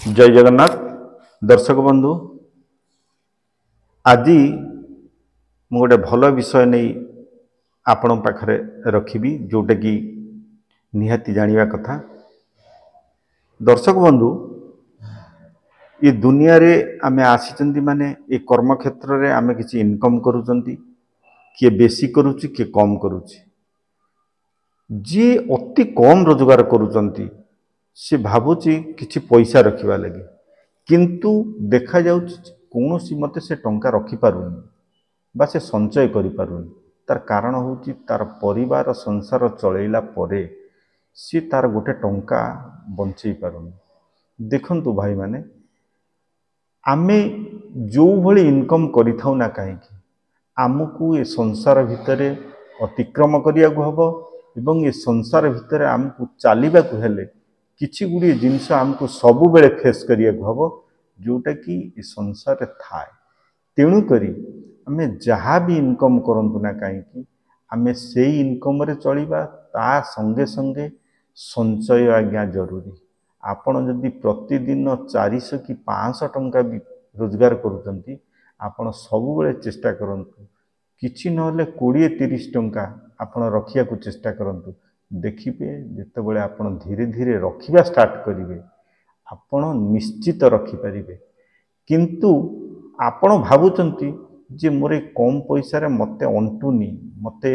जय जगन्नाथ दर्शक बंधु आज मु गोटे भल विषय नहीं आपण पाखरे रखी जोटा कि निहाती जानिबा कथा। दर्शक बंधु ये दुनिया रे आमे आसीचंती माने ये कर्म क्षेत्र रे आमे किसी इनकम करूचंती, किए बेसी करूची किए कम करूची। जी अति कम रोजगार करूचंती से भावुची किछि पैसा रखिबा लगी, किंतु देखा जाउछि कोनोसी मते से टंका रखि पारुनी बा से संचय करि पारुनी। तार कारण होउछि तार परिवार संसार चलैला परे सी तार गोटे टंका बंचई पारुनी। देखंतु भाई माने आमे जो भली इनकम करिथाउ ना काहे आमको ये संसार भितरे अतिक्रम करिया हबो एवं ये संसार भितरे आमको चलिबा को हेले किछि गुडी जिंस आमको सबु बेले फेस करिया हबो जोटा कि ये संसार रे थाए। तेणु करी आमे जहाँ भी इनकम करंतु ना काहे आमे सेई इनकम रे चलिबा ता संगे संगे संचय आज्ञा जरूरी। आपण जदि प्रतिदिन 400 कि 500 टंका भी रोजगार करूचंती आपण सबु बेले चेष्टा करंतु किछि नहले 20-30 टंका आपण रखिया को चेष्टा करंतु। देखिबे जेतेबेले आपण धीरे धीरे रखिबा स्टार्ट करिवे आपण निश्चित रखि परिबे। किंतु आपण भाबुचंती जे मोरे कम पैसा रे मते अंटुनी मते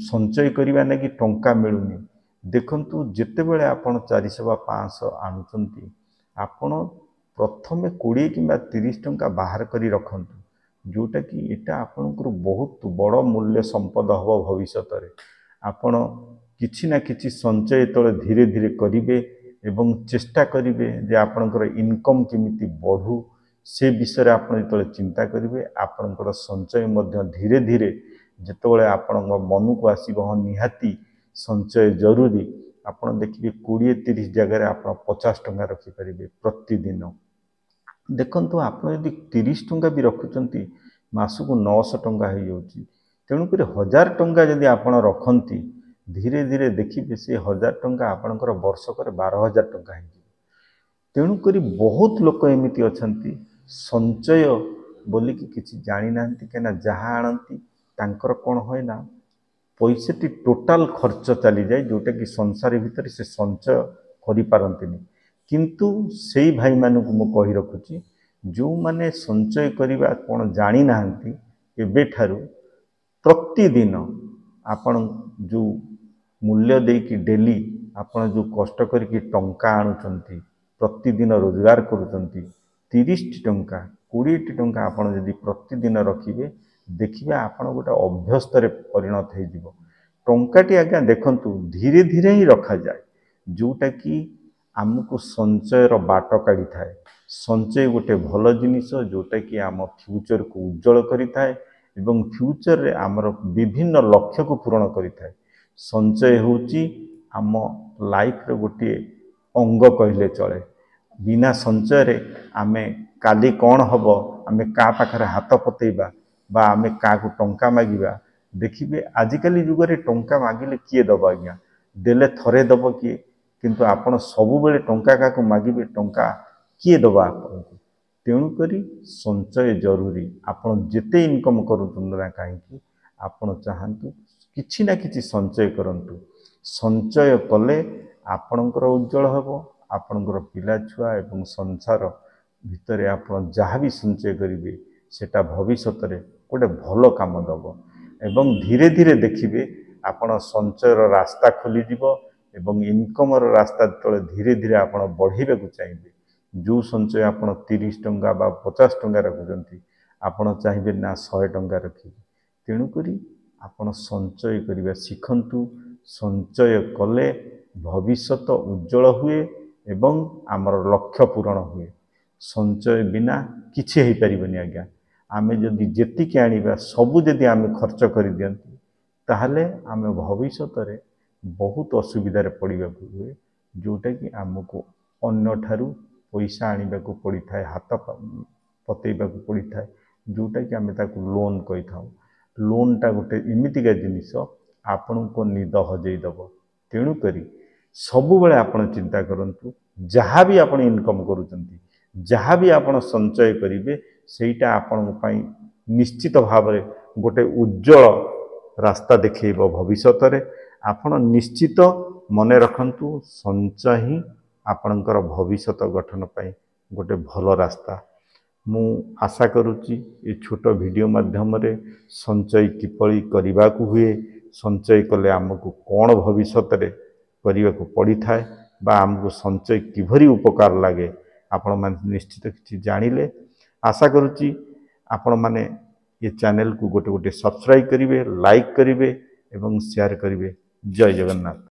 संचय करिबा ना कि टंका मिलुनी। देखंतु जेतेबेले आपण 400 बा 500 आनुचंती आपण प्रथमे 20 किंबा 30 टंका बाहर करी रखंतु जोटा कि एटा आपनकर बहुत बड़ मूल्य संपद हबो भविष्यत रे। आपण किछि ना किछि संचय तळे धीरे धीरे करिवे एवं चेष्टा करिवे जे आपनकर इनकम केमिति बढ़ू से विषय आपण तळे चिंता करिवे। आपनकर संचय मध्य धीरे धीरे जेतेबेले आपन मन को आसीबो निहाती संचय जरूरी। आपण देखिबे 20-30 जगह रे आपण 50 टंका रखि परिबे प्रतिदिन। देखंतु आपण यदि 30 टंका भी रखुचंती मासको 900 टंका हो जाउची। तेणु करी 1000 टंका जदि आपण रखंती धीरे धीरे देखिबे से 1000 टंका आपनकर वर्षकर 12000 टंका हो। तेणु करी बहुत लोक एमिति अछंती संचय बोली कि किछि जानि नांती केना जहा आनंती तांकर कोन होय ना पैसेटी टोटाल खर्च चली जाए जोटा कि संसार भीतर से संचय करि पारंतिनी। किंतु सेई भाई मानकु मु कहि रखुची जो माने संचय करिबा कोन जानि नांती एबे ठारू प्रतिदिन आपण जो मूल्य दे कि डेली आपण जो कष्ट करके टंका आनुचंती प्रतिदिन रोजगार करूचंती 30 टंका 20 टंका आपण यदि प्रतिदिन रखिबे देखिबे आपण गोटे अभ्यस्त रे परिणत हे जिवो। टंकाटी आज्ञा देखंतु धीरे धीरे ही रखा जाए जोटा कि आमको संचय रो बाट काढी थाए। संचय गोटे भल जिनिस जोटा कि आम फ्यूचर को उज्जवल करि थाए एवं फ्यूचर रे आमर विभिन्न लक्ष्य को पूर्ण करि थाए। संचय होची आम लाइफ रे गोटे अंग कहले चले। बिना संचय रे आमे काली कौन हबो आमे का पाखरे हाथ पतेइबा बा आमे का को टंका मागिबा। देखिबे आजिकली युग रे टंका मागिले किए दबो आज्ञा देले थरे दबो किए, किंतु आपण सबु बेले टंका का को मागिबे टंका किए दबो आपन। तेणु करी संचय जरूरी। आपण जेते इनकम करूतु ना काहे आपण चाहंतु किछि ना किछि संचय करंतु। संचय कले आपणकर उज्जवल हबो। आपणकर पिला छुआ एवं संसार भितरे आपण जहाँ भी संचय करिवे सेटा भविष्यत रे गोटे भल काम दबो एवं धीरे धीरे देखिबे आपण संचय रास्ता खोली दिबो एवं इनकम रास्ता तले धीरे धीरे आपण बढ़ेबे को चाहिए। जो संचय आपण 30 टंका बा 50 टंका रखुचंती आपण चाहिए ना 100 टंका रखिबे। तेणु करी आपण संचय करिबा सिखंतु। संचय कले भविष्यत उज्जवल हुए एवं आमर लक्ष्य पूरण हुए। संचय बिना किछि हेई परिबनी आज्ञा। आमे जदि जेतिके आनिबा सबु जदि आमे खर्च करि दियंती ताहले आमे भविष्यत रे बहुत असुविधा रे पड़िबा हुए जोटा कि आमको अन्य ठारू पैसा आनिबा को पड़ी थाए हाथ पतेइबा को पड़ी थाए जोटा कि आमे ताको लोन कहि थाउ। लोन टा गोटे एमितिका जिनिस आपण को निद हजेई दबो। तेणु करी सबु बेले आपण चिंता करंतु जहाँ भी आपण इनकम करूचंती जहाँ भी आपण संचय करिवे सेटा आपण पई निश्चित भाव में गोटे उज्जवल रास्ता देखैब भविष्यत रे। आपण निश्चित मने रखंतु संचय ही आपणकर भविष्यत गठन पई गोटे भल रास्ता। मु आशा करुच्ची ये छोट वीडियो माध्यम रे संचय किपरि करने को हुए, संचय कले आमको कौन भविष्यत रे करने को पड़ी थाए बा आमको संचय किभरी उपकार लगे आपण माने निश्चित किछि जानिले। आशा करुच्ची आपण माने ये चैनल को गोटे गोटे सब्सक्राइब करिवे, लाइक करिवे एवं शेयर करिवे। जय जगन्नाथ।